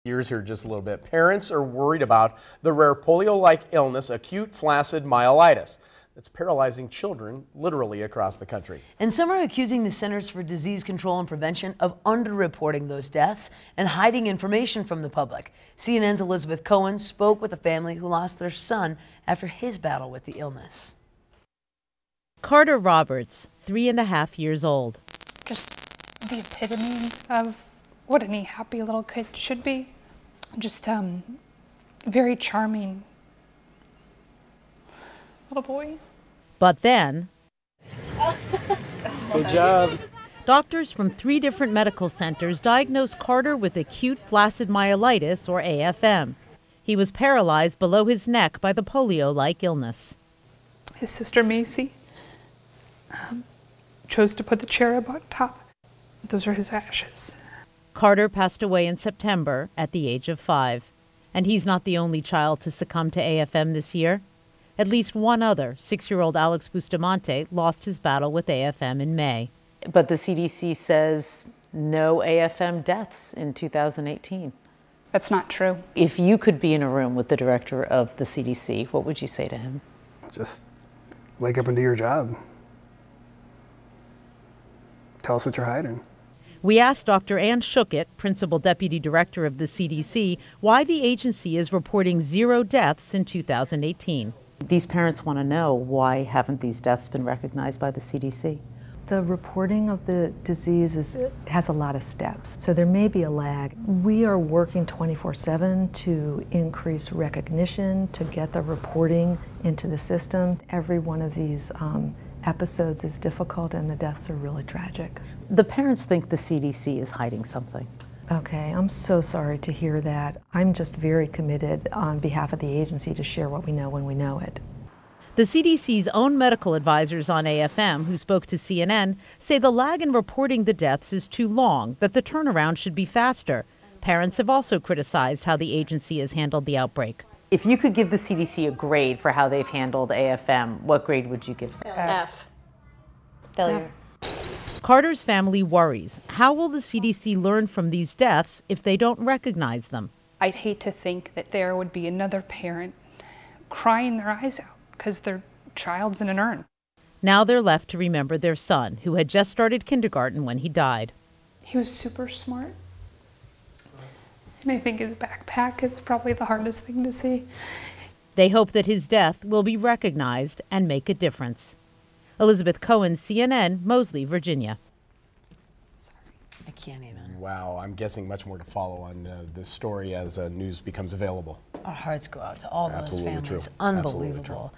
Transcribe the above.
Years here just a little bit. Parents are worried about the rare polio-like illness, acute flaccid myelitis. It's paralyzing children literally across the country. And some are accusing the Centers for Disease Control and Prevention of underreporting those deaths and hiding information from the public. CNN's Elizabeth Cohen spoke with a family who lost their son after his battle with the illness. Carter Roberts, 3.5 years old. Just the epitome of what any happy little kid should be. Just very charming little boy. But then, Good job. Doctors from 3 different medical centers diagnosed Carter with acute flaccid myelitis, or AFM. He was paralyzed below his neck by the polio-like illness. His sister Macy chose to put the cherub on top. Those are his ashes. Carter passed away in September at the age of 5. And he's not the only child to succumb to AFM this year. At least one other, 6-year-old Alex Bustamante, lost his battle with AFM in May. But the CDC says no AFM deaths in 2018. That's not true. If you could be in a room with the director of the CDC, what would you say to him? Just wake up and do your job. Tell us what you're hiding. We asked Dr. Ann Schuckett, Principal Deputy Director of the CDC, why the agency is reporting 0 deaths in 2018. These parents want to know, why haven't these deaths been recognized by the CDC? The reporting of the disease has a lot of steps, so there may be a lag. We are working 24/7 to increase recognition, to get the reporting into the system. Every one of these episodes is difficult and the deaths are really tragic. The parents think the CDC is hiding something. Okay, I'm so sorry to hear that. I'm just very committed on behalf of the agency to share what we know when we know it. The CDC's own medical advisors on AFM, who spoke to CNN, say the lag in reporting the deaths is too long, that the turnaround should be faster. Parents have also criticized how the agency has handled the outbreak. If you could give the CDC a grade for how they've handled AFM, what grade would you give them? F. Failure. Carter's family worries. How will the CDC learn from these deaths if they don't recognize them? I'd hate to think that there would be another parent crying their eyes out because their child's in an urn. Now they're left to remember their son, who had just started kindergarten when he died. He was super smart. And I think his backpack is probably the hardest thing to see. They hope that his death will be recognized and make a difference. Elizabeth Cohen, CNN, Moseley, Virginia. Sorry, I can't even. Wow, I'm guessing much more to follow on this story as news becomes available. Our hearts go out to all those Absolutely families. true. Unbelievable. Absolutely true.